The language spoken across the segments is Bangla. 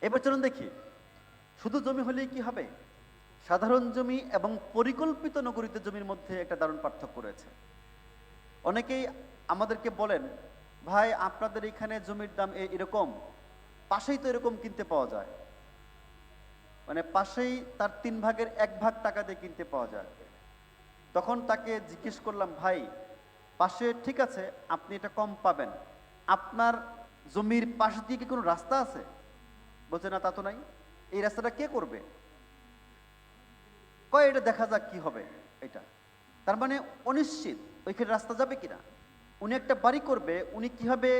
এবার চলুন দেখি, শুধু জমি হলেই কি হবে? সাধারণ জমি এবং পরিকল্পিত নগরীতে জমির মধ্যে একটা দারুণ পার্থক্য রয়েছে। অনেকেই আমাদেরকে বলেন, ভাই আপনাদের এখানে জমির দাম এরকম, পাশেই তো এরকম কিনতে পাওয়া যায়। মানে পাশেই তার 1/3 টাকা দিয়ে কিনতে পাওয়া যায়। তখন তাকে জিজ্ঞেস করলাম, ভাই পাশে ঠিক আছে আপনি এটা কম পাবেন, আপনার জমির পাশ দিয়ে কি কোনো রাস্তা আছে? বলছে না, তা তো নাই। এই রাস্তাটা কে করবে? কয় এটা দেখা যাক কি হবে। এটা তার মানে অনিশ্চিত ওইখানে রাস্তা যাবে কিনা। উনি একটা বাড়ি করবে, উনি কিভাবে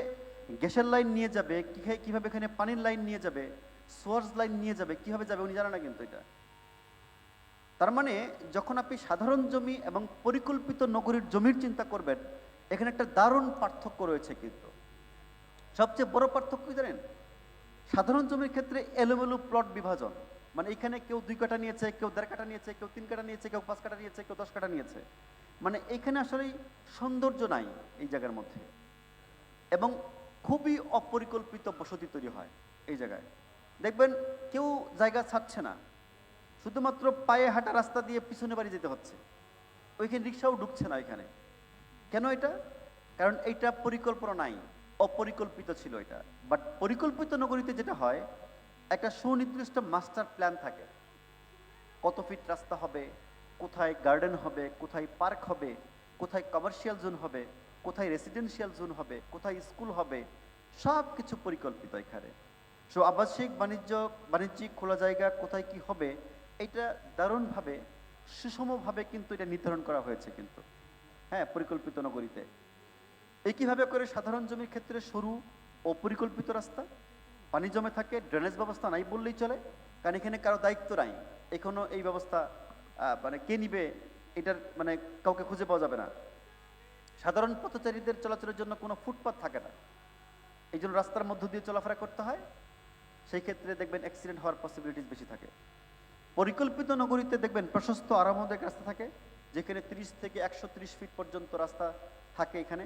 গ্যাসের লাইন নিয়ে যাবে, কিভাবে এখানে পানির লাইন নিয়ে যাবে, সোয়ার্স লাইন নিয়ে যাবে, কিভাবে যাবে উনি জানে না কিন্তু এটা। তার মানে যখন আপনি সাধারণ জমি এবং পরিকল্পিত নগরীর জমির চিন্তা করবেন, এখানে একটা দারুণ পার্থক্য রয়েছে। কিন্তু সবচেয়ে বড় পার্থক্য কি জানেন? সাধারণ জমির ক্ষেত্রে এলোমেলো প্লট বিভাজন, মানে এখানে কেউ 2 কাঠা নিয়েছে, কেউ 1.5 কাঠা নিয়েছে, কেউ 3 কাঠা নিয়েছে, কেউ 5 কাঠা নিয়েছে, কেউ 10 কাঠা নিয়েছে। মানে এখানে আসলে সৌন্দর্য নাই এই জায়গার মধ্যে, এবং খুবই অপরিকল্পিত বসতি তৈরি হয় এই জায়গায়। দেখবেন কেউ জায়গা ছাড়ছে না, শুধুমাত্র পায়ে হাঁটা রাস্তা দিয়ে পিছনে বাড়ি যেতে হচ্ছে, ওইখানে রিক্সাও ঢুকছে না এখানে। কেন এটা? কারণ এইটা পরিকল্পনা নাই, অপরিকল্পিত ছিল এটা। বাট পরিকল্পিত নগরীতে যেটা হয়, একটা সুনির্দিষ্ট মাস্টার প্ল্যান থাকে। কত ফিট রাস্তা হবে, কোথায় গার্ডেন হবে, কোথায় পার্ক হবে, কোথায় কমার্শিয়াল জোন হবে, কোথায় রেসিডেন্সিয়াল জোন হবে, কোথায় স্কুল হবে, সব কিছু পরিকল্পিত এখানে। সো আবাসিক বাণিজ্যিক খোলা জায়গা কোথায় কি হবে, এটা দারুণভাবে সুষমভাবে কিন্তু এটা নির্ধারণ করা হয়েছে কিন্তু, হ্যাঁ, পরিকল্পিত নগরীতে। একইভাবে করে সাধারণ জমির ক্ষেত্রে সরু ও পরিকল্পিত রাস্তা, পানি জমে থাকে, ড্রেনেজ ব্যবস্থা নাই বললেই চলে, কারণ এখানে কারো দায়িত্ব নাই। এখনো এই ব্যবস্থা মানে কে নিবে এটার মানে কাউকে খুঁজে পাওয়া যাবে না। সাধারণ পথচারীদের চলাচলের জন্য কোনো ফুটপাথ থাকে না, এই জন্য রাস্তার মধ্য দিয়ে চলাফেরা করতে হয়। সেই ক্ষেত্রে দেখবেন অ্যাক্সিডেন্ট হওয়ার পসিবিলিটিস বেশি থাকে। পরিকল্পিত নগরীতে দেখবেন প্রশস্ত আরামদায়ক রাস্তা থাকে, যেখানে 30 থেকে 130 ফিট পর্যন্ত রাস্তা থাকে। এখানে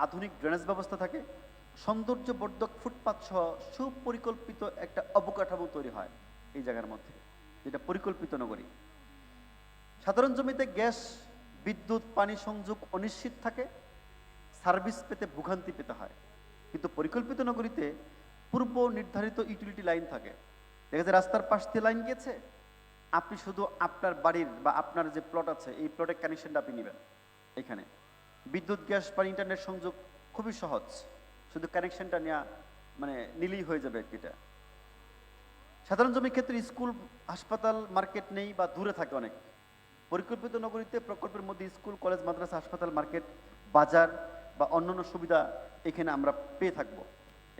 আধুনিক ড্রেনেজ ব্যবস্থা থাকে, সৌন্দর্যবর্ধক ফুটপাথ সহ সুপরিকল্পিত একটা অবকাঠামো তৈরি হয় এই জায়গার মধ্যে, যেটা পরিকল্পিত নগরী। সাধারণ জমিতে গ্যাস, বিদ্যুৎ, পানি সংযোগ অনিশ্চিত থাকে, সার্ভিস পেতে ভোগান্তি পেতে হয়। কিন্তু পরিকল্পিত নগরীতে পূর্ব নির্ধারিত ইউটিলিটি লাইন থাকে। দেখা যায় রাস্তার পাশ দিয়ে লাইন গেছে, আপনি শুধু আপনার বাড়ির বা আপনার যে প্লট আছে এই প্লটের কানেকশনটা আপনি নেবেন। এখানে বিদ্যুৎ, গ্যাস, পানি, ইন্টারনেট সংযোগ খুবই সহজ, শুধু কানেকশনটা নেওয়া মানে নিলেই হয়ে যাবে এটা। সাধারণ জমির ক্ষেত্রে স্কুল, হাসপাতাল, মার্কেট নেই বা দূরে থাকে অনেক। পরিকল্পিত নগরীতে প্রকল্পের মধ্যে স্কুল, কলেজ, মাদ্রাসা, হাসপাতাল, মার্কেট, বাজার বা অন্যান্য সুবিধা এখানে আমরা পেয়ে থাকবো,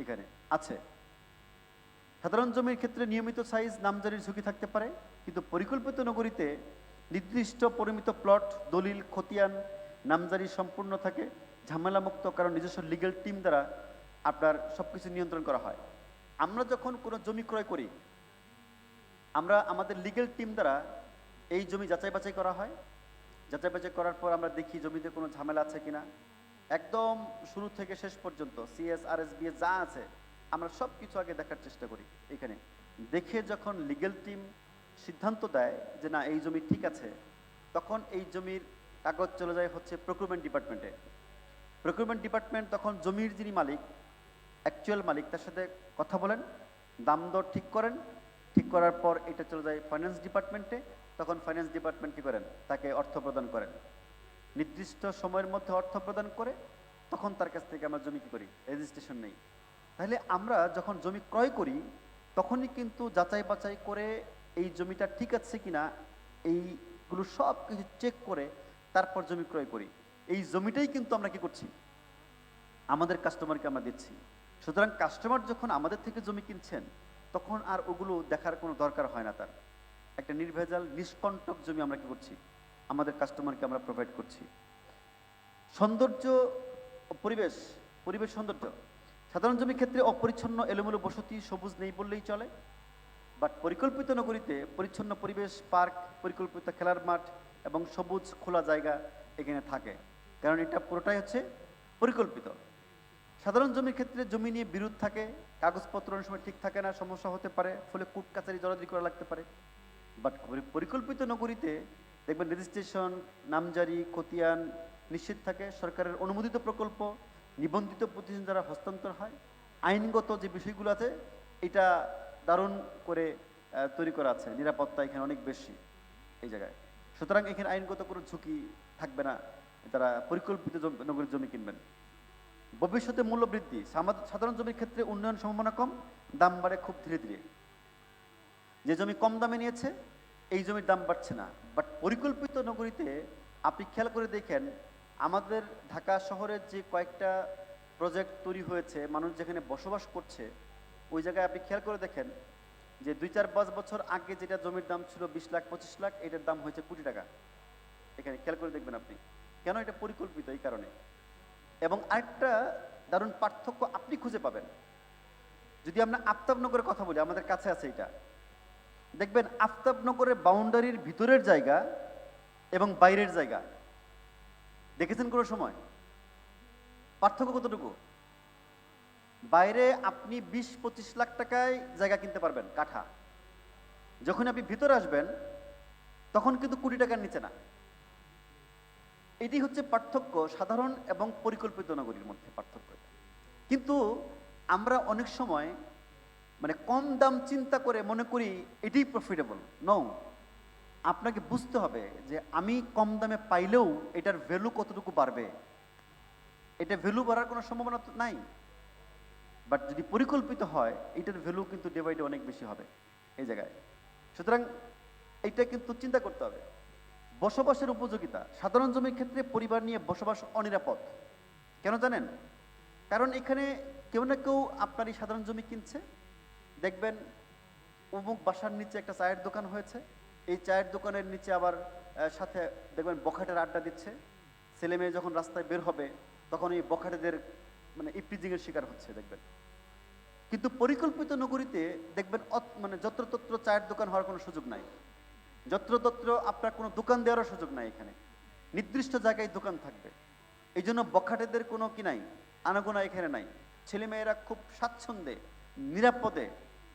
এখানে আছে। সাধারণ জমির ক্ষেত্রে নিয়মিত সাইজ নামজারির ঝুঁকি থাকতে পারে, কিন্তু পরিকল্পিত নগরীতে নির্দিষ্ট পরিমিত প্লট, দলিল, খতিয়ান, নামজারি সম্পূর্ণ থাকে, ঝামেলামুক্ত, কারণ নিজস্ব লিগ্যাল টিম দ্বারা আপনার সবকিছু নিয়ন্ত্রণ করা হয়। আমরা যখন কোনো জমি ক্রয় করি, আমরা আমাদের লিগ্যাল টিম দ্বারা এই জমি যাচাই বাছাই করা হয়। যাচাই বাছাই করার পর আমরা দেখি জমিতে কোনো ঝামেলা আছে কিনা, একদম শুরু থেকে শেষ পর্যন্ত সিএস, আরএসবি যা আছে আমরা সব কিছু আগে দেখার চেষ্টা করি। এখানে দেখে যখন লিগ্যাল টিম সিদ্ধান্ত দেয় যে না এই জমি ঠিক আছে, তখন এই জমির কাগজ চলে যায় হচ্ছে প্রকিউরমেন্ট ডিপার্টমেন্টে। প্রকিউরমেন্ট ডিপার্টমেন্ট তখন জমির যিনি মালিক, অ্যাকচুয়াল মালিক, তার সাথে কথা বলেন, দাম দর ঠিক করেন। ঠিক করার পর এটা চলে যায় ফাইন্যান্স ডিপার্টমেন্টে, তখন ফাইন্যান্স ডিপার্টমেন্ট কী করেন, তাকে অর্থ প্রদান করেন। নির্দিষ্ট সময়ের মধ্যে অর্থ প্রদান করে তখন তার কাছ থেকে আমরা জমি কী করি, রেজিস্ট্রেশন নেই। তাহলে আমরা যখন জমি ক্রয় করি তখনই কিন্তু যাচাই বাছাই করে এই জমিটা ঠিক আছে কিনা এইগুলো সব কিছু চেক করে তারপর জমি ক্রয় করি। এই জমিটাই কিন্তু আমরা কি করছি, আমাদের কাস্টমারকে আমরা দিচ্ছি। সুতরাং কাস্টমার যখন আমাদের থেকে জমি কিনছেন তখন আর ওগুলো দেখার কোনো দরকার হয় না। তার একটা নির্ভেজাল নিষ্কণ্টক জমি আমরা কি করছি, আমাদের কাস্টমারকে আমরা প্রোভাইড করছি। সৌন্দর্য ও পরিবেশ, পরিবেশ সৌন্দর্য। সাধারণ জমির ক্ষেত্রে অপরিচ্ছন্ন এলোমেলো বসতি, সবুজ নেই বললেই চলে। বাট পরিকল্পিত নগরীতে পরিচ্ছন্ন পরিবেশ, পার্ক, পরিকল্পিত খেলার মাঠ এবং সবুজ খোলা জায়গা এখানে থাকে, কারণ এটা পুরোটাই হচ্ছে পরিকল্পিত। সাধারণ জমির ক্ষেত্রে জমি নিয়ে বিরোধ থাকে, কাগজপত্র অনেক সময় ঠিক থাকে না, সমস্যা হতে পারে, ফলে কোর্ট কাছারি জড়াজড়ি করা লাগতে পারে। বাট পরিকল্পিত নগরীতে দেখবেন রেজিস্ট্রেশন, নামজারি, খতিয়ান নিশ্চিত থাকে, সরকারের অনুমোদিত প্রকল্প, নিবন্ধিত প্রতিষ্ঠান দ্বারা হস্তান্তর হয়, আইনগত যে বিষয়গুলো আছে এটা দারুণ করে তৈরি করা আছে, নিরাপত্তা এখানে অনেক বেশি এই জায়গায়। সুতরাং এখানে আইনগত কোনো ঝুঁকি থাকবে না যারা পরিকল্পিত নগরীর জমি কিনবেন। ভবিষ্যতে মূল্য বৃদ্ধি, সাধারণ জমির ক্ষেত্রে উন্নয়ন সম্ভাবনা কম, দাম বাড়ে খুব ধীরে ধীরে। যে জমি কম দামে নিয়েছে এই জমির দাম বাড়ছে না। বাট পরিকল্পিত নগরীতে আপনি খেয়াল করে দেখেন, আমাদের ঢাকা শহরের যে কয়েকটা প্রজেক্ট তৈরি হয়েছে, মানুষ যেখানে বসবাস করছে, ওই জায়গায় আপনি খেয়াল করে দেখেন যে 2-4-5 বছর আগে যেটা জমির দাম ছিল 20 লাখ 25 লাখ, এটার দাম হয়েছে কোটি টাকা। এখানে খেয়াল করে দেখবেন আপনি, কেন? এটা পরিকল্পিত এই কারণে। এবং আরেকটা দারুণ পার্থক্য আপনি খুঁজে পাবেন যদি আমরা আফতাবনগরের কথা বলি, আমাদের কাছে আছে এটা। দেখবেন আফতাবনগরের বাউন্ডারির ভিতরের জায়গা এবং বাইরের জায়গা দেখেছেন কোনো সময়? পার্থক্য কতটুকু? বাইরে আপনি 20-25 লাখ টাকায় জায়গা কিনতে পারবেন কাঠা, যখন আপনি ভিতরে আসবেন তখন কিন্তু কোটি টাকার নিচে না। এটি হচ্ছে পার্থক্য সাধারণ এবং পরিকল্পিত নগরীর মধ্যে পার্থক্য। কিন্তু আমরা অনেক সময় মানে কম দাম চিন্তা করে মনে করি এটাই প্রফিটেবল। নো, আপনাকে বুঝতে হবে যে আমি কম দামে পাইলেও এটার ভ্যালু কতটুকু বাড়বে। এটা ভ্যালু বাড়ার কোনো সম্ভাবনা তো নাই, বাট যদি পরিকল্পিত হয় এটার ভ্যালু কিন্তু ডে বাই ডে অনেক বেশি হবে এই জায়গায়। সুতরাং এইটা কিন্তু চিন্তা করতে হবে। বসবাসের উপযোগিতা, সাধারণ জমির ক্ষেত্রে পরিবার নিয়ে বসবাস অনিরাপদ। কেন জানেন? কারণ এখানে কেউ না কেউ আপনার এই সাধারণ জমি কিনছে, দেখবেন অমুক বাসার নিচে একটা চায়ের দোকান হয়েছে, এই চায়ের দোকানের নিচে আবার সাথে দেখবেন বখাটের আড্ডা দিচ্ছে। ছেলে মেয়ে যখন রাস্তায় বের হবে তখন এই বখাটেদের মানে ইপটিজিংয়ের শিকার হচ্ছে দেখবেন। কিন্তু পরিকল্পিত নগরীতে দেখবেন মানে যত্রতত্র চায়ের দোকান হওয়ার কোনো সুযোগ নাই, যত্রতত্র আপনার কোনো দোকান দেওয়ারও সুযোগ নাই। এখানে নির্দিষ্ট জায়গায় দোকান থাকবে, এই জন্য বখাটেদের কোনো কি নাই, আনাগোনা এখানে নাই। ছেলেমেয়েরা খুব স্বাচ্ছন্দ্যে নিরাপদে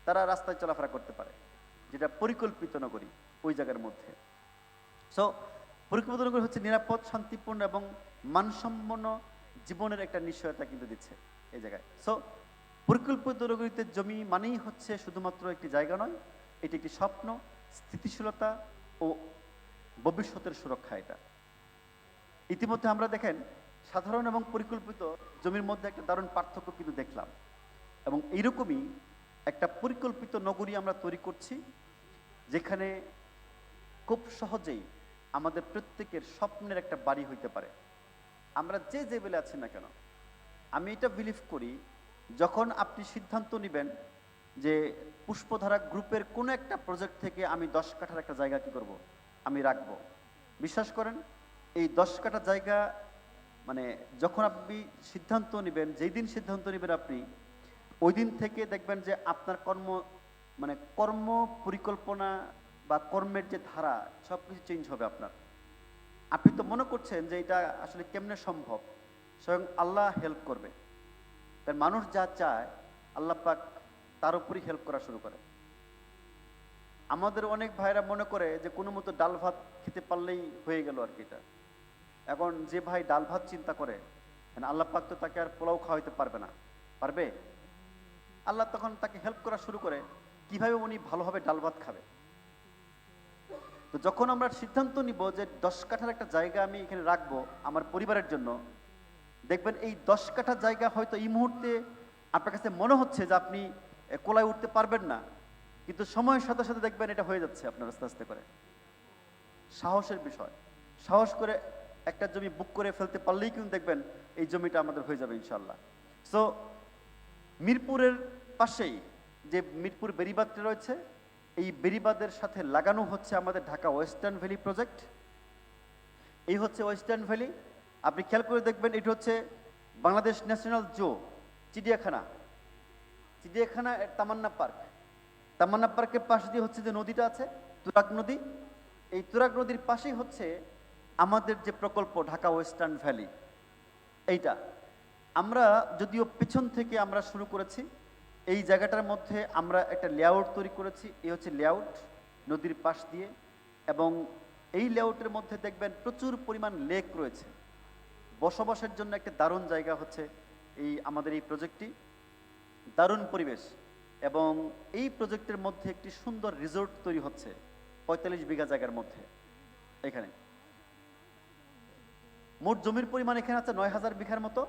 তারা রাস্তায় চলাফেরা করতে পারে, যেটা পরিকল্পিত নগরী ওই জায়গার মধ্যে। সো পরিকল্পিত নগরী হচ্ছে নিরাপদ, শান্তিপূর্ণ এবং মানসম্পন্ন জীবনের একটা নিশ্চয়তা কিন্তু দিচ্ছে এই জায়গায়। সো পরিকল্পিত নগরীতে জমি মানেই হচ্ছে শুধুমাত্র একটি জায়গা নয়, এটি একটি স্বপ্ন, স্থিতিশীলতা ও ভবিষ্যতের সুরক্ষা। এটা ইতিমধ্যে আমরা দেখেন সাধারণ এবং পরিকল্পিত জমির মধ্যে একটা দারুণ পার্থক্য কিন্তু দেখলাম। এবং এইরকমই একটা পরিকল্পিত নগরী আমরা তৈরি করছি, যেখানে খুব সহজেই আমাদের প্রত্যেকের স্বপ্নের একটা বাড়ি হইতে পারে। আমরা যে লেভেলে আছি না কেন, আমি এটা বিলিভ করি, যখন আপনি সিদ্ধান্ত নেবেন যে পুষ্পধারা গ্রুপের কোনো একটা প্রজেক্ট থেকে আমি 10 কাঠার একটা জায়গা কি করব, আমি রাখবো, বিশ্বাস করেন এই 10 কাঠা জায়গা মানে যখন আপনি সিদ্ধান্ত নেবেন, যেই দিন সিদ্ধান্ত নেবেন আপনি, ওই দিন থেকে দেখবেন যে আপনার কর্ম পরিকল্পনা বা কর্মের যে ধারা সব কিছু চেঞ্জ হবে আপনার। আপনি তো মনে করছেন যে এটা আসলে কেমনে সম্ভব, স্বয়ং আল্লাহ হেল্প করবে। তাই মানুষ যা চায় আল্লাহ পাক তার উপরই হেল্প করা শুরু করে। আমাদের অনেক ভাইরা মনে করে যে কোনো মতো ডাল ভাত খেতে পারলেই হয়ে গেল আর কি। এটা এখন যে ভাই ডাল ভাত চিন্তা করে, আল্লাহ পাক তো তাকে আর পোলাও খাওয়াইতে পারবে না, পারবে? আল্লাহ তখন তাকে হেল্প করা শুরু করে কিভাবে উনি ভালোভাবে ডাল ভাত খাবে। তো যখন আমরা সিদ্ধান্ত নিব যে 10 কাঠার একটা জায়গা আমি এখানে রাখবো আমার পরিবারের জন্য, দেখবেন এই 10 কাঠা জায়গা হয়তো এই মুহূর্তে আপনার কাছে মনে হচ্ছে যে আপনি কোলায় উঠতে পারবেন না, কিন্তু সময়ের সাথে সাথে দেখবেন এটা হয়ে যাচ্ছে আপনার আস্তে আস্তে করে। সাহসের বিষয়, সাহস করে একটা জমি বুক করে ফেলতে পারলেই কিন্তু দেখবেন এই জমিটা আমাদের হয়ে যাবে ইনশাল্লাহ। সো মিরপুরের পাশেই যে মিরপুর বেড়িবাঁধটা রয়েছে, এই বেড়িবাঁধের সাথে লাগানো হচ্ছে আমাদের ঢাকা ওয়েস্টার্ন ভ্যালি প্রজেক্ট। এই হচ্ছে ওয়েস্টার্ন ভ্যালি। আপনি খেয়াল করে দেখবেন এটা হচ্ছে বাংলাদেশ ন্যাশনাল জু, চিড়িয়াখানা, চিড়িয়াখানা তামান্না পার্ক। তামান্না পার্কের পাশ দিয়ে হচ্ছে যে নদীটা আছে তুরাগ নদী, এই তুরাগ নদীর পাশেই হচ্ছে আমাদের যে প্রকল্প ঢাকা ওয়েস্টার্ন ভ্যালি। এইটা আমরা যদিও পেছন থেকে আমরা শুরু করেছি, এই জায়গাটার মধ্যে আমরা একটা লেআউট তৈরি করেছি, এই হচ্ছে লেআউট নদীর পাশ দিয়ে, এবং এই লেআউটের মধ্যে দেখবেন প্রচুর পরিমাণ লেক রয়েছে। বসবাসের জন্য একটা দারুণ জায়গা হচ্ছে আমাদের এই প্রজেক্টটি, দারুণ পরিবেশ। এবং এই প্রজেক্টের মধ্যে একটি সুন্দর রিসোর্ট তৈরি হচ্ছে ৪৫ বিঘা জায়গার মধ্যে। এখানে মোট জমির পরিমাণ এখানে আছে ৯,০০০ বিঘার মতো,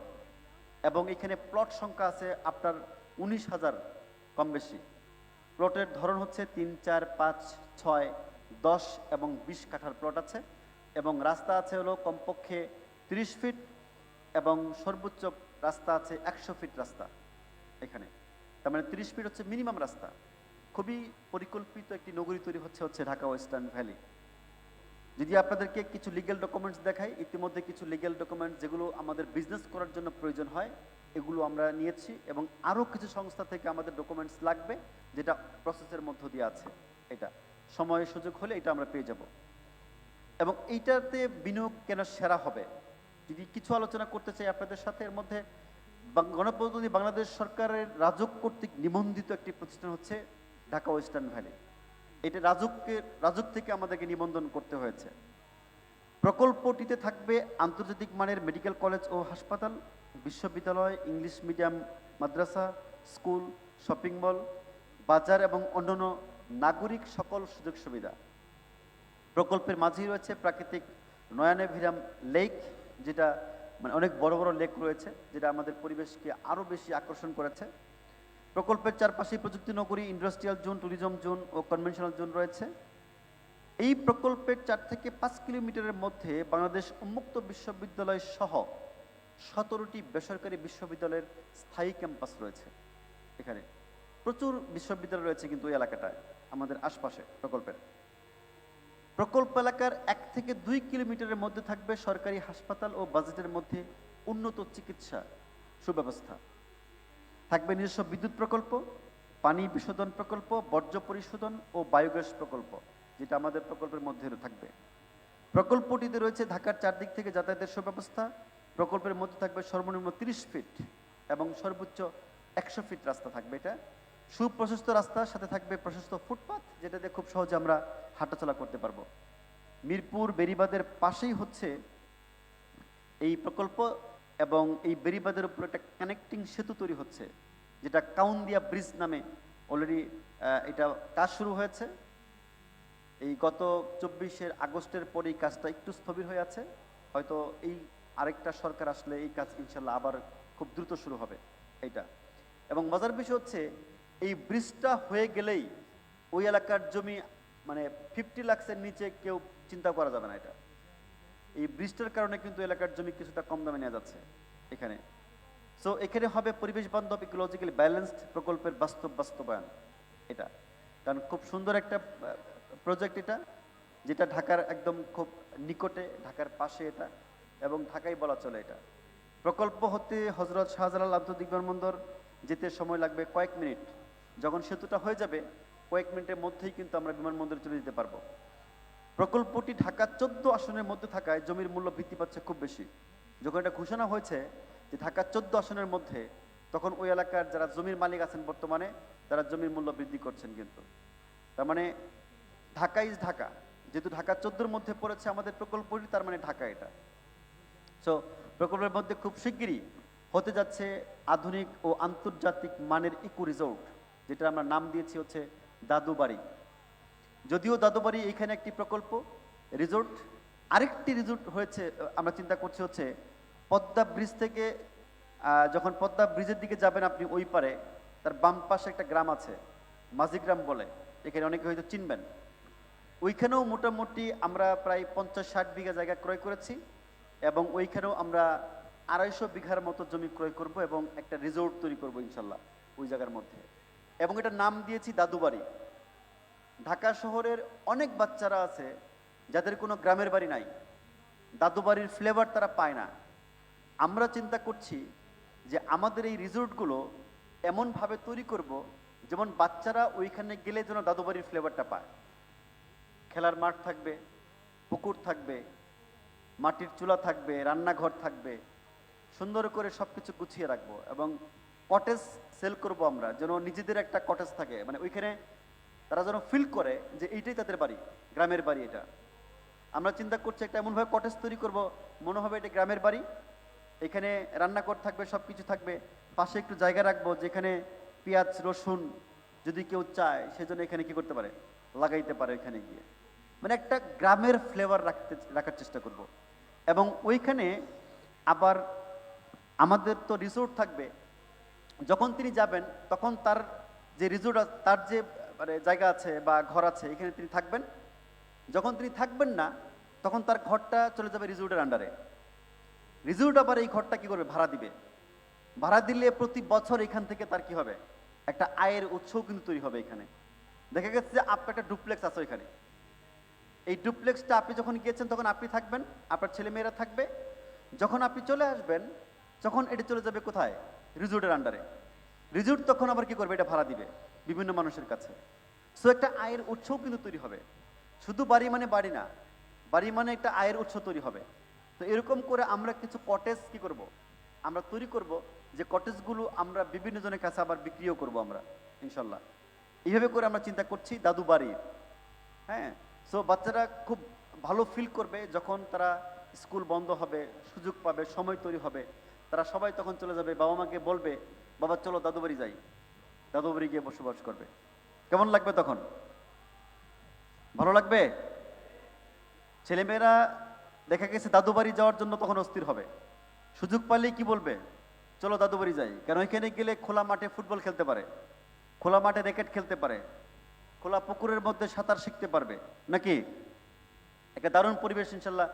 এবং এখানে প্লট সংখ্যা আছে আপনার ১৯,০০০ কম বেশি। প্লটের ধরন হচ্ছে ৩, ৪, ৫, ৬, ১০ এবং ২০ কাঠার প্লট আছে, এবং রাস্তা আছে হলো কমপক্ষে ৩০ ফিট, এবং সর্বোচ্চ রাস্তা আছে ১০০ ফিট রাস্তা এখানে। তার মানে ৩০ ফিট হচ্ছে মিনিমাম রাস্তা। খুবই পরিকল্পিত একটি নগরী তৈরি হচ্ছে ঢাকা ওয়েস্টার্ন ভ্যালি। যদি আপনাদেরকে কিছু লিগ্যাল ডকুমেন্টস দেখাই, ইতিমধ্যে কিছু লিগ্যাল ডকুমেন্টস যেগুলো আমাদের বিজনেস করার জন্য প্রয়োজন হয় এগুলো আমরা নিয়েছি, এবং আরও কিছু সংস্থা থেকে আমাদের ডকুমেন্টস লাগবে যেটা প্রসেসের মধ্য দিয়ে আছে। এটা সময় সুযোগ হলে এটা আমরা পেয়ে যাব। এবং এইটাতে বিনিয়োগ কেন সেরা হবে, যদি কিছু আলোচনা করতে চাই আপনাদের সাথে, এর মধ্যে গণপ্রজাতন্ত্রী বাংলাদেশ সরকারের রাজুক কর্তৃক নিবন্ধিত একটি প্রতিষ্ঠান হচ্ছে ঢাকা ওয়েস্টার্ন ভ্যালি। এটা রাজুক থেকে আমাদেরকে নিবন্ধন করতে হয়েছে। প্রকল্পটিতে থাকবে আন্তর্জাতিক মানের মেডিকেল কলেজ ও হাসপাতাল, বিশ্ববিদ্যালয়, ইংলিশ মিডিয়াম মাদ্রাসা, স্কুল, শপিং মল, বাজার এবং অন্যান্য নাগরিক সকল সুযোগ সুবিধা। প্রকল্পের মাঝেই রয়েছে প্রাকৃতিক নয়নাভিরাম লেক, যেটা মানে অনেক বড় বড় লেক রয়েছে, যেটা আমাদের পরিবেশকে আরও বেশি আকর্ষণ করেছে। প্রকল্পের চারপাশে প্রযুক্তি নগরী, ইন্ডাস্ট্রিয়াল জোন, ট্যুরিজম জোন ও কনভেনশনাল জোন রয়েছে। এই প্রকল্পের ৪ থেকে ৫ কিলোমিটারের মধ্যে বাংলাদেশ উন্মুক্ত বিশ্ববিদ্যালয় সহ ১৭টি বেসরকারি বিশ্ববিদ্যালয়ের স্থায়ী ক্যাম্পাস রয়েছে। এখানে প্রচুর বিশ্ববিদ্যালয় রয়েছে কিন্তু এই এলাকাটায় আমাদের আশপাশে। প্রকল্প এলাকার ১ থেকে ২ কিলোমিটারের মধ্যে থাকবে সরকারি হাসপাতাল ও বাজেটের মধ্যে উন্নত চিকিৎসা সুব্যবস্থা। থাকবে নিজস্ব বিদ্যুৎ প্রকল্প, পানি বিশোধন প্রকল্প, বর্জ্য পরিশোধন ও বায়োগ্যাস প্রকল্প, যেটা আমাদের প্রকল্পের মধ্যে থাকবে। প্রকল্পটিতে রয়েছে ঢাকার চারদিক থেকে যাতায়াতের সুব্যবস্থা। প্রকল্পের মধ্যে থাকবে সর্বনিম্ন ৩০ ফিট এবং সর্বোচ্চ ১০০ ফিট রাস্তা থাকবে। এটা সুপ্রশস্ত রাস্তার সাথে থাকবে প্রশস্ত ফুটপাথ, যেটাতে খুব সহজে আমরা হাঁটাচলা করতে পারবো। মিরপুর বেড়িবাঁধের পাশেই হচ্ছে এই প্রকল্প, এবং এই বেড়িবাঁধের উপর একটা কানেক্টিং সেতু তৈরি হচ্ছে, যেটা কাউন্দিয়া ব্রিজ নামে অলরেডি এটা কাজ শুরু হয়েছে। এই গত ২৪শে আগস্টের পরে এই কাজটা একটু স্থবির হয়ে আছে, হয়তো এই আরেকটা সরকার আসলে এই কাজ ইনশাল্লাহ আবার খুব দ্রুত শুরু হবে এইটা। এবং মজার বিষয় হচ্ছে এই ব্রিজটা হয়ে গেলেই ওই এলাকার জমি মানে 50 লাখের নিচে কেউ চিন্তা করা যাবে না। এটা এই ব্রিজটার কারণে কিন্তু এলাকার জমি কিছুটা কম দামে নেওয়া যাচ্ছে এখানে। সো এখানে হবে পরিবেশ বান্ধব ইকোলজিক্যালি ব্যালেন্সড প্রকল্পের বাস্তবায়ন। এটা কারণ খুব সুন্দর একটা প্রজেক্ট এটা, যেটা ঢাকার একদম খুব নিকটে, ঢাকার পাশে এটা, এবং ঢাকাই বলা চলে। এটা প্রকল্প হতে হজরত শাহজালাল আন্তর্জাতিক বিমানবন্দর যেতে সময় লাগবে কয়েক মিনিট। যখন সেতুটা হয়ে যাবে কয়েক মিনিটের মধ্যেই কিন্তু আমরা বিমানবন্দরে চলে যেতে পারবো। প্রকল্পটি ঢাকা 14 আসনের মধ্যে থাকায় জমির মূল্য বৃদ্ধি পাচ্ছে খুব বেশি। যখন এটা ঘোষণা হয়েছে যে ঢাকা 14 আসনের মধ্যে, তখন ওই এলাকার যারা জমির মালিক আছেন বর্তমানে তারা জমির মূল্য বৃদ্ধি করছেন কিন্তু। তার মানে ঢাকা ইজ ঢাকা, যেহেতু ঢাকা 14-র মধ্যে পড়েছে আমাদের প্রকল্পটি, তার মানে ঢাকা এটা। সো প্রকল্পের মধ্যে খুব শিগগিরই হতে যাচ্ছে আধুনিক ও আন্তর্জাতিক মানের ইকো রিসোর্ট, যেটা আমরা নাম দিয়েছি হচ্ছে দাদুবাড়ি। যদিও দাদুবাড়ি এখানে একটি প্রকল্প রিসোর্ট, আরেকটি রিসোর্ট হয়েছে আমরা চিন্তা করছি হচ্ছে পদ্মা ব্রিজ থেকে যখন পদ্মা ব্রিজের দিকে যাবেন আপনি ওই পারে, তার বাম পাশে একটা গ্রাম আছে মাঝিগ্রাম বলে, এখানে অনেকে হয়তো চিনবেন। ওইখানেও মোটামুটি আমরা প্রায় 50-60 বিঘা জায়গা ক্রয় করেছি, এবং ওইখানেও আমরা 250 বিঘার মতো জমি ক্রয় করব এবং একটা রিসোর্ট তৈরি করব ইনশাল্লাহ ওই জায়গার মধ্যে, এবং এটার নাম দিয়েছি দাদুবাড়ি। ঢাকা শহরের অনেক বাচ্চারা আছে যাদের কোনো গ্রামের বাড়ি নাই, দাদুবাড়ির ফ্লেভার তারা পায় না। আমরা চিন্তা করছি যে আমাদের এই রিসোর্টগুলো এমনভাবে তৈরি করব যেমন বাচ্চারা ওইখানে গেলে যেন দাদুবাড়ির ফ্লেভারটা পায়। খেলার মাঠ থাকবে, পুকুর থাকবে, মাটির চুলা থাকবে, রান্নাঘর থাকবে, সুন্দর করে সব কিছু গুছিয়ে রাখবো। এবং কটেজ সেল করব আমরা, যেন নিজেদের একটা কটেজ থাকে, মানে ওইখানে তারা যেন ফিল করে যে এইটাই তাদের বাড়ি, গ্রামের বাড়ি এটা। আমরা চিন্তা করছি একটা এমনভাবে কটেজ তৈরি করব, মনে হবে এটা গ্রামের বাড়ি। এখানে রান্নাঘর থাকবে, সব কিছু থাকবে, পাশে একটু জায়গা রাখবো যেখানে পেঁয়াজ রসুন যদি কেউ চায় সেজন্য এখানে কি করতে পারে, লাগাইতে পারে এখানে গিয়ে। মানে একটা গ্রামের ফ্লেভার রাখার চেষ্টা করব। এবং ওইখানে আবার আমাদের তো রিসোর্ট থাকবে, যখন তিনি যাবেন তখন তার যে রিসোর্ট, তার যে মানে জায়গা আছে বা ঘর আছে, এখানে তিনি থাকবেন। যখন তিনি থাকবেন না তখন তার ঘরটা চলে যাবে রিসোর্টের আন্ডারে। রিসোর্ট আবার এই ঘরটা কি করবে, ভাড়া দিবে। ভাড়া দিলে প্রতি বছর এখান থেকে তার কি হবে, একটা আয়ের উৎসও কিন্তু তৈরি হবে এখানে। দেখা গেছে যে আপনার একটা ডুপ্লেক্স আছে এখানে, এই ডুপ্লেক্সটা আপনি যখন গিয়েছেন তখন আপনি থাকবেন, আপনার ছেলেমেয়েরা থাকবে। যখন আপনি চলে আসবেন তখন এটা চলে যাবে কোথায়, রিসোর্টের আন্ডারে। রিসোর্ট তখন আবার কি করবে, এটা ভাড়া দিবে বিভিন্ন মানুষের কাছে। সো একটা আয়ের উৎসও কিন্তু তৈরি হবে। শুধু বাড়ি মানে বাড়ি না, বাড়ি মানে একটা আয়ের উৎস তৈরি হবে। তো এরকম করে আমরা কিছু কটেজ কি করব, আমরা তৈরি করব, যে কটেজগুলো আমরা বিভিন্ন জনের কাছে আবার বিক্রিও করব আমরা ইনশাল্লাহ। এইভাবে করে আমরা চিন্তা করছি দাদু বাড়ি। হ্যাঁ, সো বাচ্চারা খুব ভালো ফিল করবে যখন তারা স্কুল বন্ধ হবে, সুযোগ পাবে, সময় তৈরি হবে, তারা সবাই তখন চলে যাবে, বাবা মাকে বলবে বাবা চলো দাদু বাড়ি যাই, দাদু বাড়ি গিয়ে বসবাস করবে। কেমন লাগবে তখন, ভালো লাগবে? ছেলেমেয়েরা দেখা গেছে দাদু বাড়ি যাওয়ার জন্য তখন অস্থির হবে, সুযোগ পাইলেই কি বলবে, চলো দাদু বাড়ি যাই। কারণ ওইখানে গেলে খোলা মাঠে ফুটবল খেলতে পারে, খোলা মাঠে র্যাকেট খেলতে পারে, খোলা পুকুরের মধ্যে সাঁতার শিখতে পারবে, নাকি? একটা দারুণ পরিবেশ ইনশাল্লাহ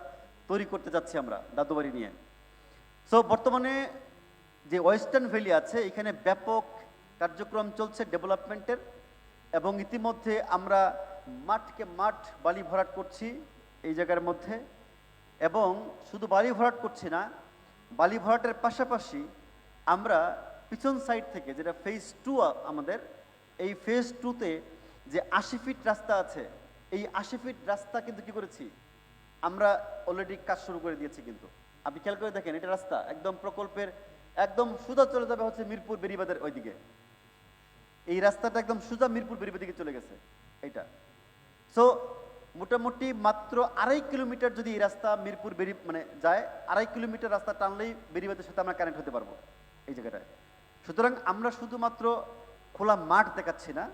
তৈরি করতে যাচ্ছি আমরা দাদু বাড়ি নিয়ে। সো বর্তমানে যে ওয়েস্টার্ন ভ্যালি আছে এখানে ব্যাপক কার্যক্রম চলছে ডেভেলপমেন্টের, এবং ইতিমধ্যে আমরা মাঠকে মাঠ বালি ভরাট করছি এই জায়গার মধ্যে। এবং শুধু বালি ভরাট করছি না, বালি ভরাটের পাশাপাশি আমরা পিছন সাইড থেকে, যেটা ফেজ 2 আমাদের, এই ফেজ 2-তে যে 80 ফিট রাস্তা আছে, এই 80 ফিট রাস্তা কিন্তু কি করেছি আমরা, অলরেডি কাজ শুরু করে দিয়েছি। কিন্তু আপনি খেয়াল করে দেখেন, এটা রাস্তা একদম প্রকল্পের একদম সোজা চলে যাবে হচ্ছে মিরপুর বেরিবাদের ওইদিকে। এই রাস্তাটা একদম সোজা মিরপুর বেরিবাদ দিকে চলে গেছে এইটা। সো মোটামুটি মাত্র 2.5 কিলোমিটার যদি এই রাস্তা মিরপুর মানে যায়, 2.5 কিলোমিটার রাস্তা টানলেই বেরিবাদের সাথে আমরা কানেক্ট হতে পারবো এই জায়গাটায়। সুতরাং আমরা শুধুমাত্র খোলা মাঠ দেখাচ্ছি না,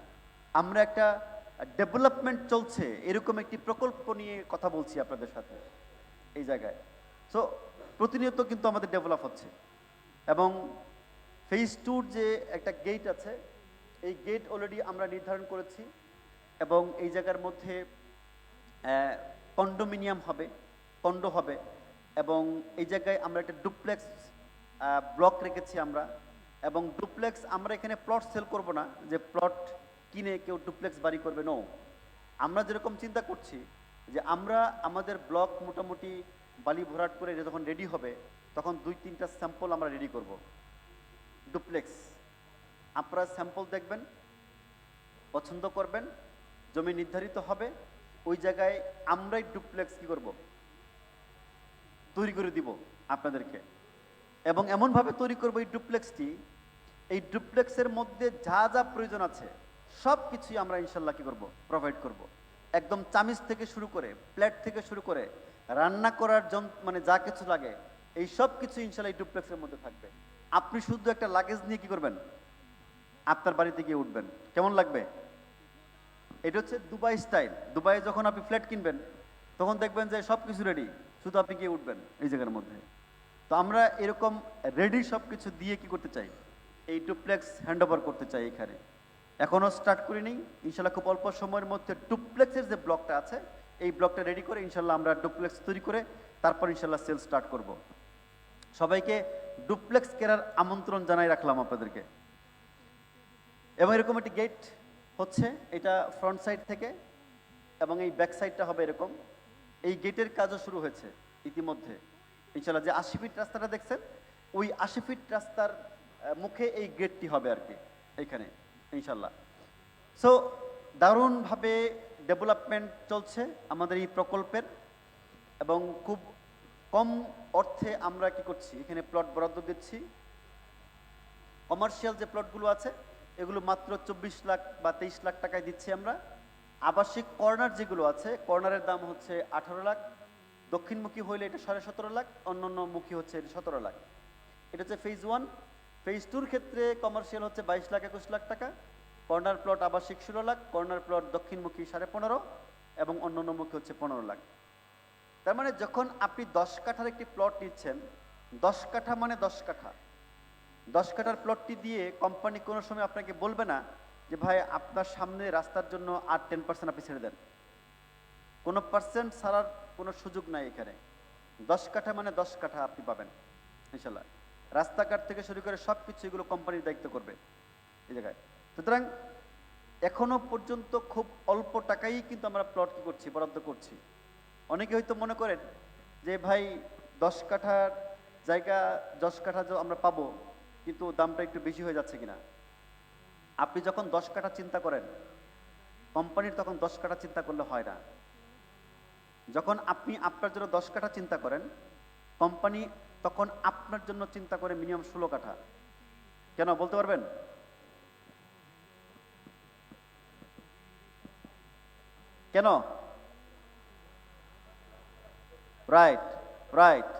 আমরা একটা ডেভেলপমেন্ট চলছে এরকম একটি প্রকল্প নিয়ে কথা বলছি আপনাদের সাথে এই জায়গায়। সো প্রতিনিয়ত কিন্তু আমাদের ডেভেলপ হচ্ছে। এবং ফেজ 2-র যে একটা গেট আছে, এই গেট অলরেডি আমরা নির্ধারণ করেছি। এবং এই জায়গার মধ্যে কন্ডোমিনিয়াম হবে, কন্ডো হবে। এবং এই জায়গায় আমরা একটা ডুপ্লেক্স ব্লক রেখেছি আমরা। এবং ডুপ্লেক্স আমরা এখানে প্লট সেল করব না, যে প্লট কিনে কেউ ডুপ্লেক্স বাড়ি করবে, নো। আমরা যেরকম চিন্তা করছি যে আমরা আমাদের ব্লক মোটামুটি বালি ভরাট করে যখন রেডি হবে তখন 2-3টা স্যাম্পল আমরা রেডি করব ডুপ্লেক্স। আপনারা স্যাম্পল দেখবেন, পছন্দ করবেন, জমি নির্ধারিত হবে, ওই জায়গায় আমরাই ডুপ্লেক্স কি করব, তৈরি করে দিব আপনাদেরকে। এবং এমনভাবে তৈরি করবো এই ডুপ্লেক্সটি, এই ডুপ্লেক্সের মধ্যে যা যা প্রয়োজন আছে সব কিছুই আমরা ইনশাল্লাহ কি করব, প্রোভাইড করব। একদম চামিচ থেকে শুরু করে, প্লেট থেকে শুরু করে, রান্না করার মানে যা কিছু লাগে এই সব কিছু ইনশাল্লাহ এই ডুপ্লেক্সের মধ্যে থাকবে। আপনি শুধু একটা লাগেজ নিয়ে কি করবেন, আপনার বাড়িতে গিয়ে উঠবেন। কেমন লাগবে? এটা হচ্ছে দুবাই স্টাইল। দুবাইয়ে যখন আপনি ফ্ল্যাট কিনবেন তখন দেখবেন যে সব কিছু রেডি, শুধু আপনি গিয়ে উঠবেন এই জায়গার মধ্যে। তো আমরা এরকম রেডি সব কিছু দিয়ে কি করতে চাই, এই ডুপ্লেক্স হ্যান্ড ওভার করতে চাই এখানে। এখনও স্টার্ট করিনি, ইনশাল্লাহ খুব অল্প সময়ের মধ্যে ডুপ্লেক্সের যে ব্লকটা আছে এই ব্লকটা রেডি করে ইনশাল্লাহ আমরা ডুপ্লেক্স তৈরি করে তারপর ইনশাল্লাহ সেল স্টার্ট করব। সবাইকে ডুপ্লেক্স কেনার আমন্ত্রণ জানাই রাখলাম আপনাদেরকে। এবং এরকম একটি গেট হচ্ছে, এটা ফ্রন্ট সাইড থেকে, এবং এই ব্যাক সাইডটা হবে এরকম। এই গেটের কাজও শুরু হয়েছে ইতিমধ্যে ইনশাল্লাহ। যে 80 ফিট রাস্তাটা দেখছেন, ওই 80 ফিট রাস্তার মুখে এই গেটটি হবে আর কি এইখানে ইনশাল্লাহ। সো দারুণভাবে ডেভেলপমেন্ট চলছে আমাদের এই প্রকল্পের, এবং খুব কম অর্থে আমরা কি করছি, এখানে প্লট বরাদ্দ দিচ্ছি। কমার্শিয়াল যে প্লটগুলো আছে এগুলো মাত্র 24 লাখ বা 23 লাখ টাকায় দিচ্ছি আমরা। আবাসিক কর্নার যেগুলো আছে কর্নারের দাম হচ্ছে 18 লাখ, দক্ষিণমুখী হইলে এটা 17.5 লাখ, অন্যান্য মুখী হচ্ছে এটা 17 লাখ। এটা হচ্ছে ফেজ 1। ফেজ 2-র ক্ষেত্রে কমার্শিয়াল হচ্ছে 22 লাখ 21 লাখ টাকা, কর্নার প্লট আবাসিক 16 লাখ, কর্নার প্লট দক্ষিণমুখী 15.5 এবং অন্যান্যমুখী হচ্ছে 15 লাখ। তার মানে যখন আপনি 10 কাঠার একটি প্লট নিচ্ছেন, 10 কাঠা মানে 10 কাঠা, 10 কাঠার প্লটটি দিয়ে কোম্পানি কোনো সময় আপনাকে বলবে না যে ভাই আপনার সামনে রাস্তার জন্য আর 10% আপনি ছেড়ে দেন। কোনো পার্সেন্ট ছাড়ার কোনো সুযোগ নাই এখানে। 10 কাঠা মানে 10 কাঠা আপনি পাবেন ইনশাল্লাহ। রাস্তাঘাট থেকে শুরু করে সব কিছু এগুলো কোম্পানির দায়িত্ব করবে এই জায়গায়। সুতরাং এখনো পর্যন্ত খুব অল্প টাকাই কিন্তু আমরা প্লট কি করছি, বরাদ্দ করছি। অনেকে হয়তো মনে করেন যে ভাই 10 কাঠার জায়গা 10 কাঠা আমরা পাবো, কিন্তু দামটা একটু বেশি হয়ে যাচ্ছে কিনা। আপনি যখন 10 কাঠা চিন্তা করেন, কোম্পানির তখন 10 কাঠা চিন্তা করলে হয় না। যখন আপনি আপনার জন্য 10 কাঠা চিন্তা করেন, কোম্পানি তখন আপনার জন্য চিন্তা করে মিনিমাম 16 কাঠা। কেন বলতে পারবেন? কেন? Right, right.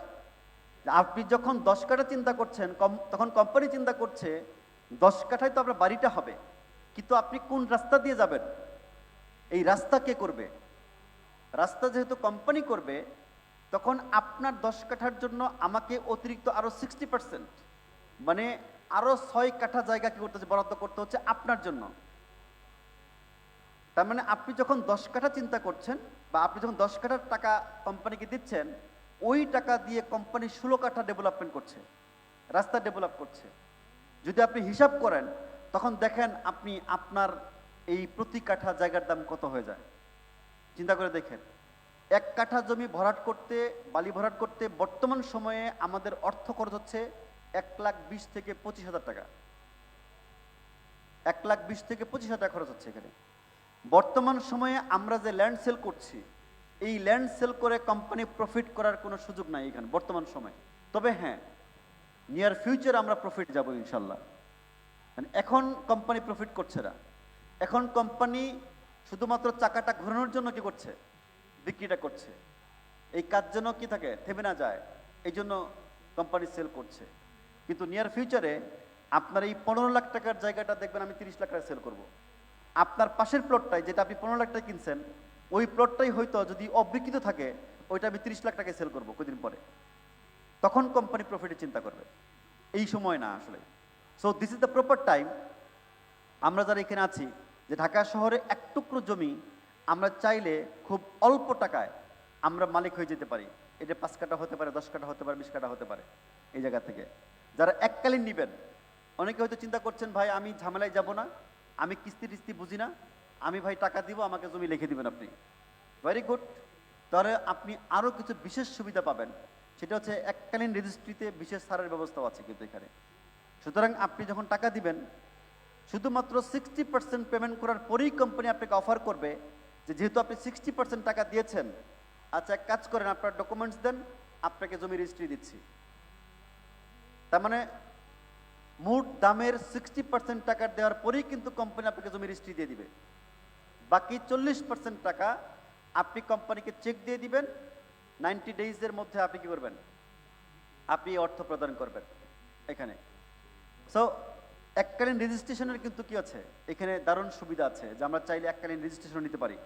আপনি যখন 10 কাঠা চিন্তা করছেন, তখন কোম্পানি চিন্তা করছে 10 কাঠায় তো আপনার বাড়িটা হবে, কিন্তু আপনি কোন রাস্তা দিয়ে যাবেন, এই রাস্তা কে করবে? রাস্তা যেহেতু কোম্পানি করবে, তখন আপনার 10 কাঠার জন্য আমাকে অতিরিক্ত আরো 60%, মানে আরো 6 কাঠা জায়গা কি করতে হচ্ছে, বরাদ্দ করতে হচ্ছে আপনার জন্য। তার মানে আপনি যখন 10 কাঠা চিন্তা করছেন বা আপনি যখন 10 কাঠার টাকা কোম্পানিকে দিচ্ছেন, ওই টাকা দিয়ে কোম্পানি 16 কাঠা ডেভেলপমেন্ট করছে, রাস্তা ডেভেলপ করছে। যদি আপনি হিসাব করেন তখন দেখেন আপনি আপনার এই প্রতি কাঠা জায়গার দাম কত হয়ে যায়। চিন্তা করে দেখেন, 1 কাঠা জমি ভরাট করতে, বালি ভরাট করতে বর্তমান সময়ে আমাদের অর্থ খরচ হচ্ছে 1,20,000 থেকে 25,000 টাকা। 1,20,000 থেকে 25,000 টাকা খরচ হচ্ছে এখানে। বর্তমান সময়ে আমরা যে ল্যান্ড সেল করছি, এই ল্যান্ড সেল করে কোম্পানি প্রফিট করার কোনো সুযোগ নাই এখানে বর্তমান সময়ে। তবে হ্যাঁ, নিয়ার ফিউচার আমরা প্রফিট যাব ইনশাল্লাহ। মানে এখন কোম্পানি প্রফিট করছে না, এখন কোম্পানি শুধুমাত্র চাকাটা ঘোরানোর জন্য কি করছে, বিক্রিটা করছে। এই কাজ যেন কি থাকে, থেমে না যায়, এই জন্য কোম্পানি সেল করছে। কিন্তু নিয়ার ফিউচারে আপনার এই 15 লাখ টাকার জায়গাটা দেখবেন আমি 30 লাখ টাকা সেল করব। আপনার পাশের প্লটটাই, যেটা আপনি 15 লাখ টাকা কিনছেন, ওই প্লটটাই হয়তো যদি অবিকৃত থাকে, ওইটা আমি 30 লাখ টাকায় সেল করবো কদিন পরে। তখন কোম্পানি প্রফিটের চিন্তা করবে, এই সময় না আসলে। So this is the proper time. আমরা যারা এখানে আছি, যে ঢাকা শহরে এক টুকরো জমি আমরা চাইলে খুব অল্প টাকায় আমরা মালিক হয়ে যেতে পারি। এটা 5 কাঠা হতে পারে, 10 কাঠা হতে পারে, 20 কাঠা হতে পারে। এই জায়গা থেকে যারা এককালীন নিবেন, অনেকে হয়তো চিন্তা করছেন ভাই আমি ঝামেলায় যাব না, আমি কিস্তি টিস্তি বুঝি না, আমি ভাই টাকা দিব, আমাকে জমি লিখে দিবেন আপনি। Very good. তাহলে আপনি আরো কিছু বিশেষ সুবিধা পাবেন, সেটা হচ্ছে এককালীন রেজিস্ট্রিতে বিশেষ ছাড়ের ব্যবস্থাও আছে কিন্তু এখানে। সুতরাং আপনি যখন টাকা দিবেন, শুধুমাত্র 60% পেমেন্ট করার পরেই কোম্পানি আপনাকে অফার করবে যে যেহেতু আপনি 60% টাকা দিয়েছেন, আচ্ছা এক কাজ করেন, আপনার ডকুমেন্টস দেন, আপনাকে জমি রেজিস্ট্রি দিচ্ছি। তার মানে মোট দামের 60% টাকা দেওয়ার পরেই কিন্তু কোম্পানি আপনাকে জমি রেজিস্ট্রি দিয়ে দিবে। বাকি 40% টাকা আপনি কোম্পানিকে চেক দিয়ে দিবেন, 90 ডেইজের মধ্যে আপনি কি করবেন, আপনি অর্থ প্রদান করবেন এখানে। সো এককালীন রেজিস্ট্রেশনের কিন্তু কি আছে এখানে দারুণ সুবিধা আছে, যে আমরা চাইলে এককালীন রেজিস্ট্রেশন নিতে পারি।